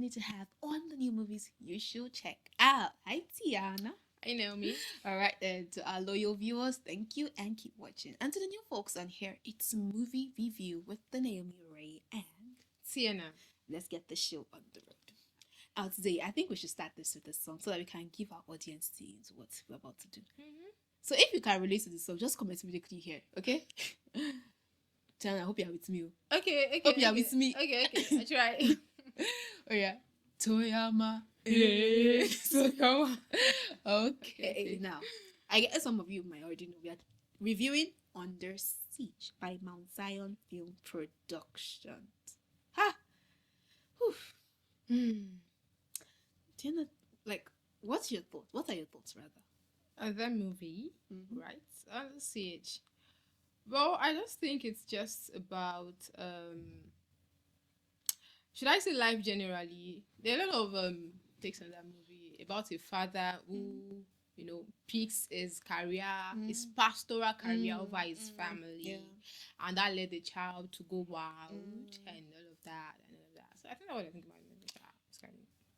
need to have on the new movies you should check out. Hi, Tiana. I know me. All right, then, to our loyal viewers, thank you and keep watching. And to the new folks on here, it's movie review with the Naomi Ray and Sienna. let's get the show on the road. Now, today, I think we should start this with a song so that we can give our audience teams what we're about to do. So, if you can relate to the song, just comment immediately here, okay? Tiana, I hope you're with me. Okay. Hope you're with me. Okay. I try. Oh, yeah. Toyama. Toyama. Okay. Now, I guess some of you might already know we are reviewing Under Siege by Mount Zion Film Productions. Ha! Tiana, like, what's your thoughts? What are your thoughts, rather? That movie, right? Under Siege. Well, I just think it's just about should I say life generally? There are a lot of takes on that movie about a father who picks his career, his pastoral career over his family, and that led the child to go wild and all of that. So I think that's what I think about the movie.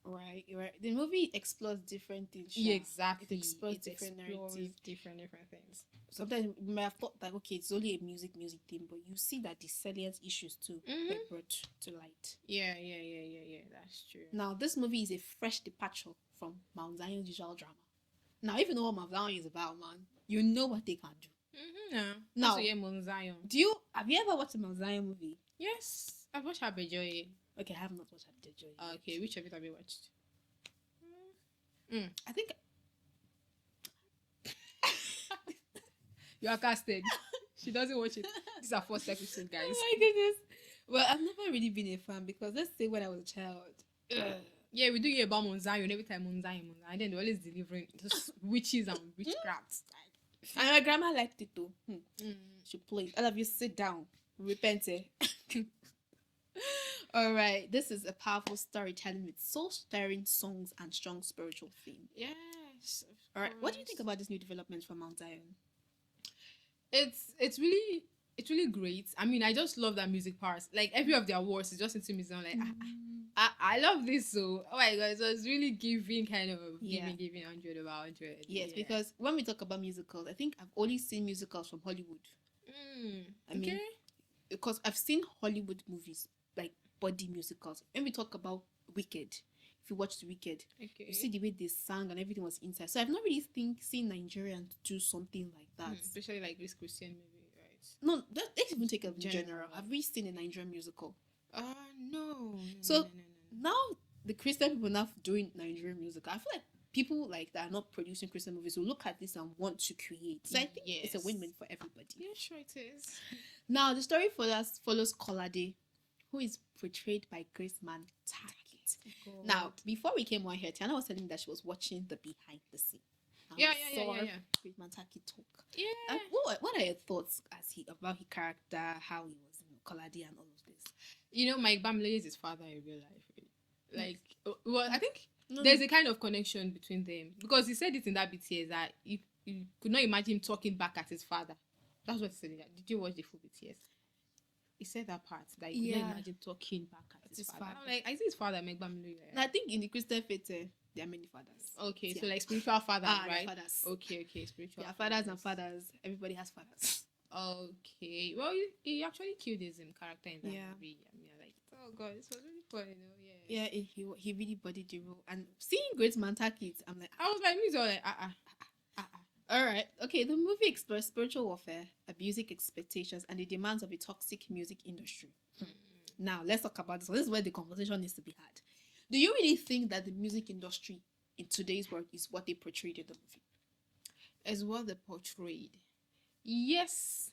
Right. The movie explores different things. Yeah, exactly. It explores different narratives, different things. Sometimes you may have thought that okay, it's only a music thing, but you see that the salient issues too were brought to light. Yeah. That's true. Now, this movie is a fresh departure from Mount Zion's usual drama. Now, if you know what Mount Zion is about, man, you know what they can do. Yeah. Now, Mount Zion. Have you ever watched a Mount Zion movie? Yes, I've watched Abejoye. Okay, I have not watched Abejoye. Okay, which of it have you watched? I think you are casted. She doesn't watch it. This is our first episode, guys. Oh my goodness. Well, I've never really been a fan because let's say when I was a child. Yeah, we do hear about Mount Zion every time Mount Zion. And then they're always delivering just witches and witchcrafts. And my grandma liked it too. She played. All of you sit down. Repent. All right. This is a powerful storytelling with soul-stirring songs and strong spiritual theme. Yes. All right. What do you think about this new development for Mount Zion? It's really great. I mean, I just love that music part. Like every of their words is just into music. I'm like, I love this. So, oh my god, so it's really giving kind of giving 100 over 100. Yes, because when we talk about musicals, I think I've only seen musicals from Hollywood. I mean, because I've seen Hollywood movies like body musicals. When we talk about Wicked, if you watch the Wicked, you see the way they sang and everything was inside. So I've not really seen Nigerians do something like that. Especially like this Christian movie, right? No, let's even take it in general. Have we seen a Nigerian musical? No. So now the Christian people now doing Nigerian music. I feel like people like that are not producing Christian movies will look at this and want to create. So I think it's a win-win for everybody. Yeah, sure it is. Now the story follows Kolade, who is portrayed by Grace Mantakit. Now, before we came on here, Tiana was telling me that she was watching the behind the scene. Yeah. Grace Mantakit talk. Yeah. What are your thoughts about his character, how he was, Kolade and all of this? Mike Bamley is his father in real life. Like, well, I think there's a kind of connection between them because he said it in that BTS that you could not imagine him talking back at his father. That's what he said. Did you watch the full BTS? He said that part that you could not imagine talking back at his father. I'm like, I see his father, Mike Bamley. I think in the Christian faith, there are many fathers. Okay, so like spiritual fathers, right? Fathers. Okay, spiritual. Yeah, fathers and fathers. Everybody has fathers. Okay. Well, he actually killed his character in that movie. I mean, like, oh god, this was really fun, Yeah, he really bodied the role. And seeing Grace Mantakit, I'm like, I was like, me all like, All right. Okay, the movie explores spiritual warfare, abusive expectations, and the demands of a toxic music industry. Now, let's talk about this. So this is where the conversation needs to be had. Do you really think that the music industry in today's world is what they portrayed in the movie? Is what they portrayed? Yes.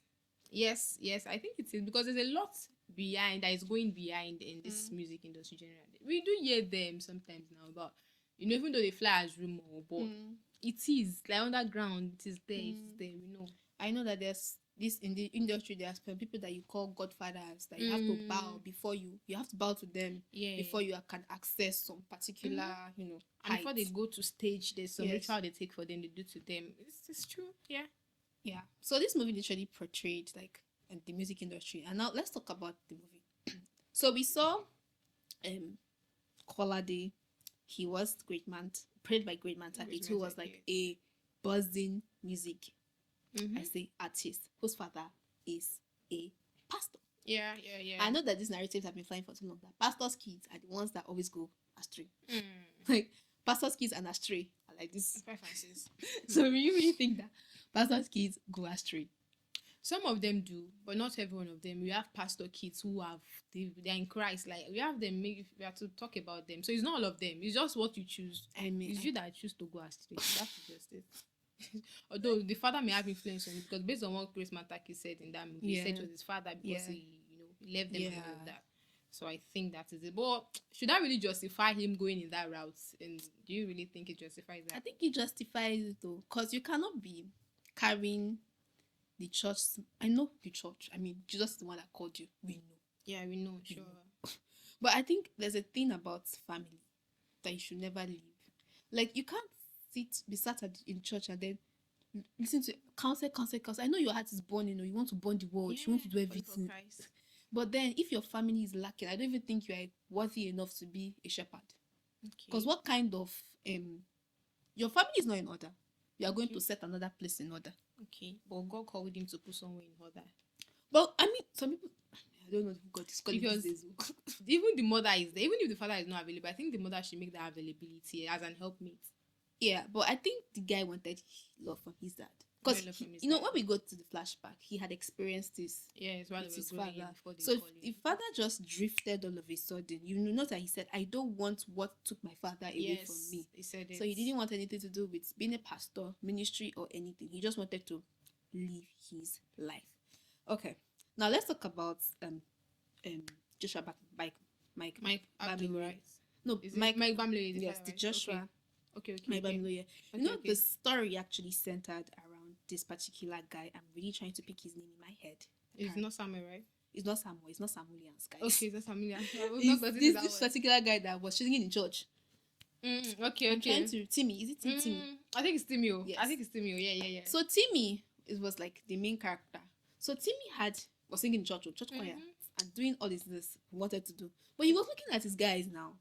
I think it is because there's a lot behind that is going behind in this music industry generally. We do hear them sometimes now, but even though they fly as rumor, but it is like underground. It is there. It's there. I know that there's this in the industry. There's people that you call godfathers that you have to bow before you have to bow to them before you can access some particular and before they go to stage, there's some ritual they take for them. They do to them. It's true. Yeah. So this movie literally portrayed like the music industry. And now let's talk about the movie. So we saw Kolade, he was Great Man, played by Great Man Target, who was like a buzzing music, I say, artist, whose father is a pastor. Yeah. I know that these narratives have been flying for too long. That pastors' kids are the ones that always go astray. Like, pastors' kids and astray are like this. So you really think that pastors' kids go astray? Some of them do, but not every one of them. We have pastor kids who they're in Christ. Like, we have them, maybe we have to talk about them. So it's not all of them. It's just what you choose. I mean, it's you that choose to go astray. That's just it. Although the father may have influence on it, because based on what Grace Mataki said in that movie, he said it was his father because he left them and all of that. So I think that is it. But should that really justify him going in that route? And do you really think it justifies that? I think it justifies it though, because you cannot be carrying the church. I know the church. I mean, Jesus is the one that called you. We know. Yeah, we know. Sure. But I think there's a thing about family that you should never leave. Like, you can't be sat in church and then listen to counsel. I know your heart is burning, you want to burn the world, you want to do everything. But then if your family is lacking, I don't even think you are worthy enough to be a shepherd. Because what kind of your family is not in order. You are going to set another place in order. Okay. But God called him to put somewhere in order. But I mean, some people, I don't know who God is calling because these days. Even the mother is there. Even if the father is not available, I think the mother should make that availability as an helpmate. Yeah, but I think the guy wanted love from his dad. Because, when we go to the flashback, he had experienced this with his father. So if father just drifted all of a sudden, you know that he said, I don't want what took my father away from me. He said it. So he didn't want anything to do with being a pastor, ministry, or anything. He just wanted to live his life. Okay. Now let's talk about Joshua Mike Abdul, right? No, Mike Bamlo. Yes, the Joshua. Okay. Mike Bamlo, yeah. The story actually centered around this particular guy. I'm really trying to pick his name in my head. It's not Samuel, right? It's not Samuel. It's not Samuelians, guys. Okay, it's not Samuelians. It's this particular guy that was singing in church. Okay. I'm trying to Timmy. Is it Timmy? I think it's Timmy. Yes. I think it's Timmy. Yeah. So Timmy, it was like the main character. So Timmy was singing in church choir and doing all this he wanted to do, but he was looking at his guys now.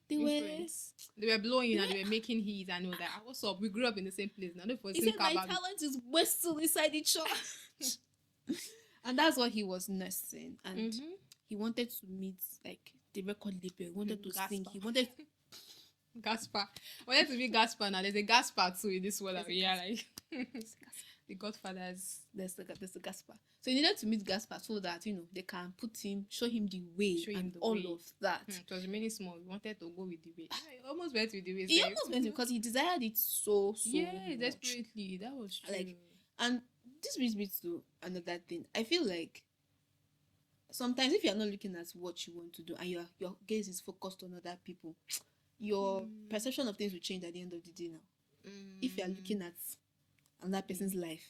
They were blowing and they were making hits and all that. What's up? We grew up in the same place. Now he said my talent is wasted inside the church. And that's what he was nursing. And he wanted to meet like the record label. He wanted to sing. He wanted Gaspar. I wanted to be Gaspar now. There's a Gaspar too in this world. Like the Godfathers. There's the Gaspar. So he needed to meet Gaspar so that they can show him the way and all of that. It was remaining small. He wanted to go with the way. He almost went with the way. He almost went because he desired it so much. Desperately. That was true. Like, and this brings me to another thing. I feel like sometimes if you're not looking at what you want to do and your gaze is focused on other people, your perception of things will change at the end of the day now. If you're looking at another person's life,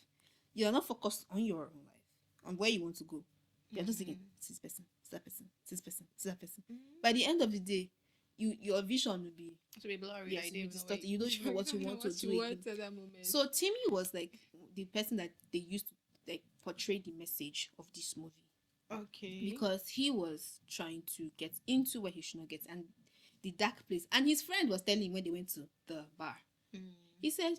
you're not focused on your own life, on where you want to go. You're just thinking, this person, this person. By the end of the day, your vision will be blurry. Yes, you don't know what you want to do again. So Timmy was like the person that they used to like portray the message of this movie. Okay. Because he was trying to get into where he should not get, and the dark place. And his friend was telling him when they went to the bar. He said,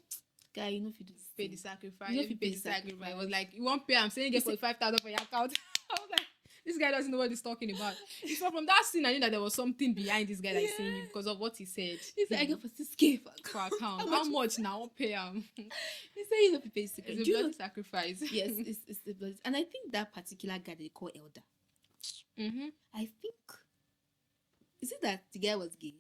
guy, if you pay the sacrifice. If you pay the sacrifice. I was like, you won't pay. I'm saying get 45,000 for your account. I was like, this guy doesn't know what he's talking about. So from that scene, I knew that there was something behind this guy that is saying because of what he said. He said, I get for 6K for account. How much now? I'll pay him. He said, you don't pay 6K. It's a bloody sacrifice. Yes, it's the bloody. And I think that particular guy they call Elder. I think, is it that the guy was gay?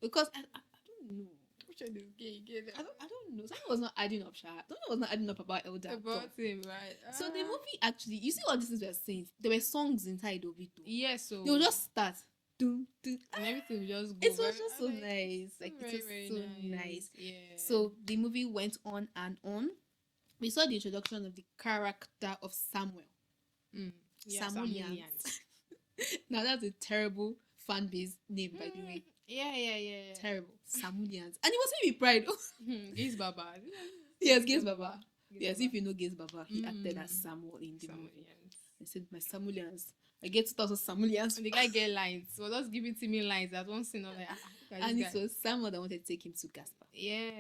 Because I don't know. Which one is gay again? I don't know. Something was not adding up, Something was not adding up about Elder. About him, right? So the movie actually, you see all these things we are saying. There were songs inside of it. Yes, so they will just start. And everything will just go. It was just so nice. Like it was so nice. Yeah. So the movie went on and on. We saw the introduction of the character of Samuel. Samuelians. Now that's a terrible fan base name, by the way. Yeah. Terrible. Samuelians. And he was saying with pride. Gaze Baba. Yes, Gaze Baba. Yes, if you know Gaze Baba, he acted as Samuel in the movie. I said, my Samulians. I get 2,000 Samulians. And the guy get lines. So just give it to me lines. That one scene, I'm like, and it was someone that wanted to take him to Gaspar. Yeah.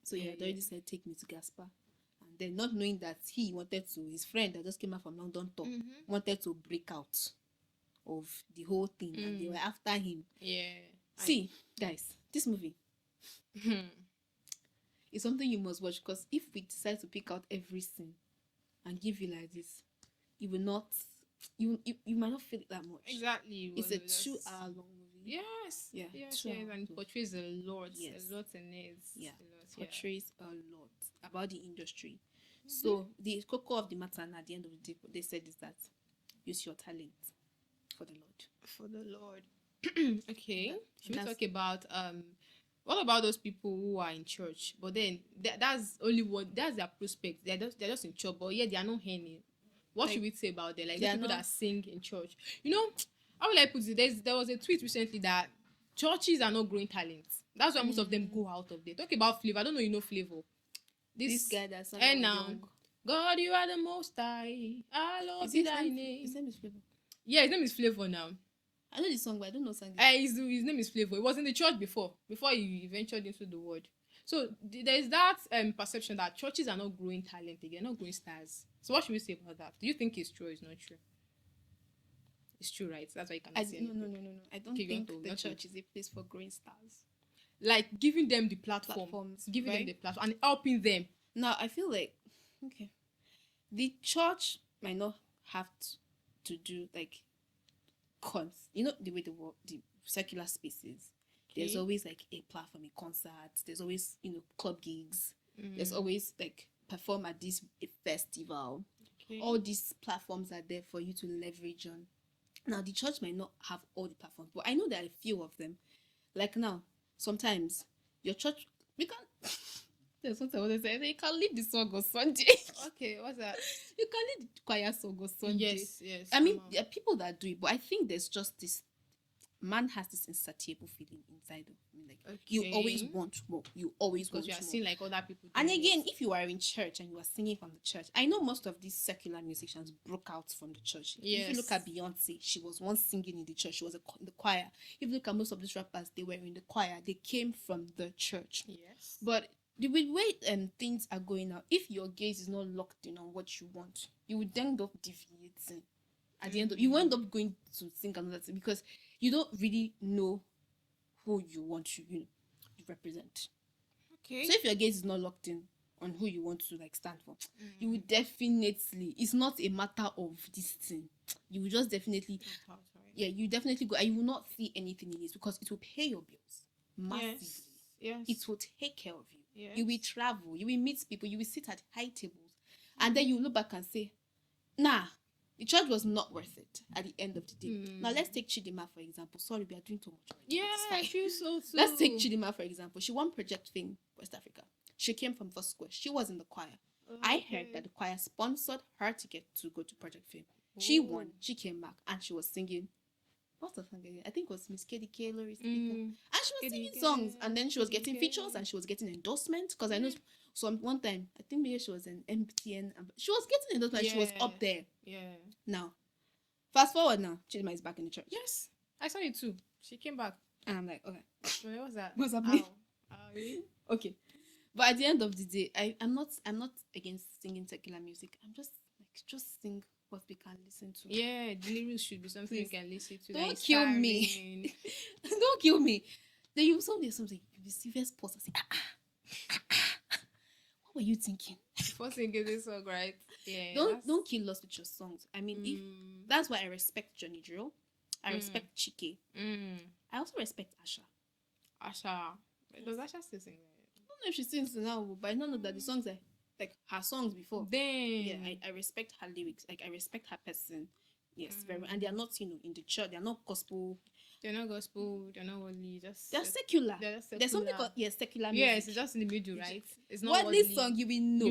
So he had already said, take me to Gaspar. And then not knowing that he wanted to, his friend that just came out from London tour, wanted to break out of the whole thing. And they were after him. Yeah. See, guys, this movie is something you must watch, because if we decide to pick out every scene and give you like this, you will not, you might not feel it that much. Exactly. It's a 2-hour long movie. Yes. Yeah. Yes. And it portrays a lot. Yes. A lot in it. Yeah. A lot, portrays a lot about the industry. So the cocoa of the matter, and at the end of the day, what they said is that use your talent for the Lord. For the Lord. Okay. Should we talk about what about those people who are in church, but then that's only one, that's their prospect. They're just in church, but yeah, they are not earning. What should we say about them? Like the people that sing in church. You know, how will I put it? There was a tweet recently that churches are not growing talents. That's why most of them go out of there. Talk about Flavor. I don't know, you know Flavor. This guy that's and now, God, you are the most high. I love thy name. His name is Flavor. Yeah, his name is Flavor now. I know the song, but I don't know song. His name is Flavor. He was in the church before he ventured into the world. So there's that perception that churches are not growing talent again, not growing stars. So what should we say about that? Do you think it's true or it's not true? It's true, right? That's why you cannot say anything. No. I don't think the church is a place for growing stars. Like giving them the platforms, giving them the platform and helping them. Now I feel like the church might not have to do like you know the way the secular spaces. There's always like a platform, a concert. There's always club gigs. There's always like perform at this festival. All these platforms are there for you to leverage on. Now the church might not have all the platforms, but I know there are a few of them. Like now, sometimes your church there's something I want to say. You can lead the song on Sunday. Okay, what's that? You can lead the choir song on Sunday. Yes. I mean, there are people that do it, but I think there's just this man has this insatiable feeling inside of him. Like you always want more. You always want more. Because you are seeing like other people. And again, if you are in church and you are singing from the church, I know most of these secular musicians broke out from the church. Yes. If you look at Beyonce, she was once singing in the church. She was in the choir. If you look at most of these rappers, they were in the choir. They came from the church. Yes. But the way things are going now, if your gaze is not locked in on what you want, you would end up deviating. At the end of you end up going to sing another thing because you don't really know who you want to represent. Okay. So if your gaze is not locked in on who you want to like stand for, you will definitely, it's not a matter of this thing. You will just definitely you definitely go and you will not see anything in this because it will pay your bills massively. Yes. It will take care of you. Yes. You will travel, you will meet people, you will sit at high tables, and then you look back and say, nah, the church was not worth it at the end of the day. Now let's take Chidima for example. Sorry, we are doing too much. Yeah, I feel so too. Let's take Chidima for example. She won Project Fame West Africa. She came from First Square. She was in the choir. I heard that the choir sponsored her ticket to go to Project Fame. She won. She came back and she was singing. What's the song again? I think it was Miss Katie Kaylor. And she was singing songs, and then she was getting features and she was getting endorsements. Because I know one time, I think maybe she was an MTN. She was getting endorsement. She was up there. Yeah. Now, fast forward now, Chidima is back in the church. Yes, I saw it too. She came back, and I'm like, okay, what was that? What's happening? Okay, but at the end of the day, I'm not against singing secular music. I'm just sing what we can listen to. Yeah, the lyrics should be something you can listen to. Don't kill me. Don't kill me. Then you something you serious pause and say, what were you thinking? Before singing this song, right? Yeah. Don't kill us with your songs. I mean, if that's why I respect Johnny Drill. I respect Chike. I also respect Asha. Does Asha still sing? I don't know if she sings now, but I don't know that the songs are like her songs before. Yeah, I respect her lyrics. Like I respect her person. Yes, very. And they are not in the church. They are not gospel. They're not gospel. They're not worldly. They're secular. There's something called secular music. Yes, it's just in the middle, right? It's not what this song you will know.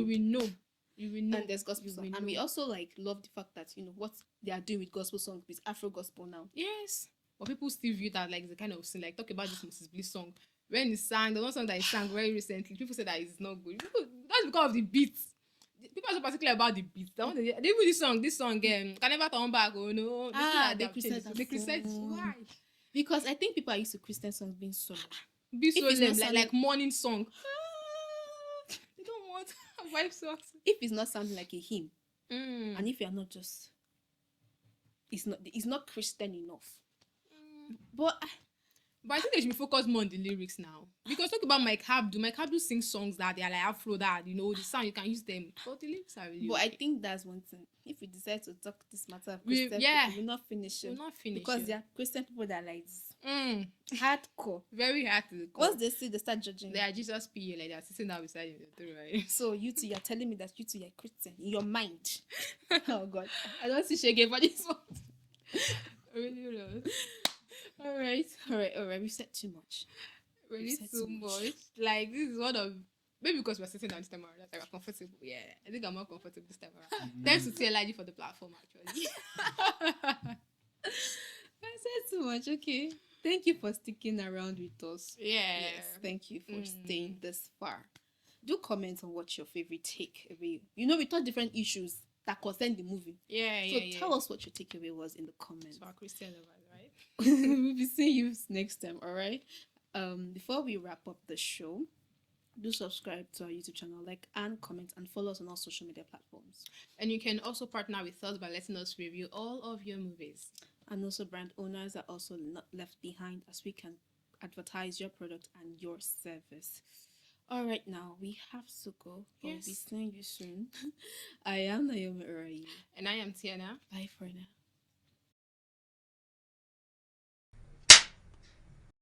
You will know. And there's gospel song. And we also like love the fact that what they are doing with gospel songs is Afro gospel now. Yes. But people still view that like the kind of sin. Like talk about this Mrs. Bliss song. When he sang, the one song that he sang very recently, people said that it's not good. That's because of the beats. people are so particular about the beat. They want to, even this song, can never turn back. Oh no, the Christians. Why? Because I think people are used to Christian songs being solo. Be so lame, like morning song. They don't want vibe songs. If it's not sounding like a hymn, and if you're not just, it's not Christian enough. But I think they should be focused more on the lyrics now. Because talk about Mike Abdul sings songs that they are like Afro, that the sound you can use them. But the lyrics are really. But okay. I think that's one thing. If we decide to talk this matter of Christian people, we'll not finish it. Because there are Christian people that are like this. Hardcore. Very hard to. Once they see, they start judging. They are Jesus PA, like they're sitting down beside you, right? So you two, you're telling me that you two, you're Christian in your mind. Oh God, I don't see Shege for this one. Really low. All right. We said too much. Really too much. Like, this is one of, maybe because we're sitting down this time around, like we're comfortable. Yeah, I think I'm more comfortable this time around. Thanks to TLIG for the platform, actually. I said too much. Okay. Thank you for sticking around with us. Yeah. Yes. Thank you for staying this far. Do comment on what's your favorite takeaway. We thought different issues that concern the movie. So tell us what your takeaway was in the comments. So our Christian lovers, right? We'll be seeing you next time, all right? Before we wrap up the show, do subscribe to our YouTube channel, like and comment, and follow us on all social media platforms. And you can also partner with us by letting us review all of your movies. And also brand owners are also not left behind, as we can advertise your product and your service. All right, now we have to go. Yes. We'll be seeing you soon. I am Naomi Urayi. And I am Tiana. Bye for now.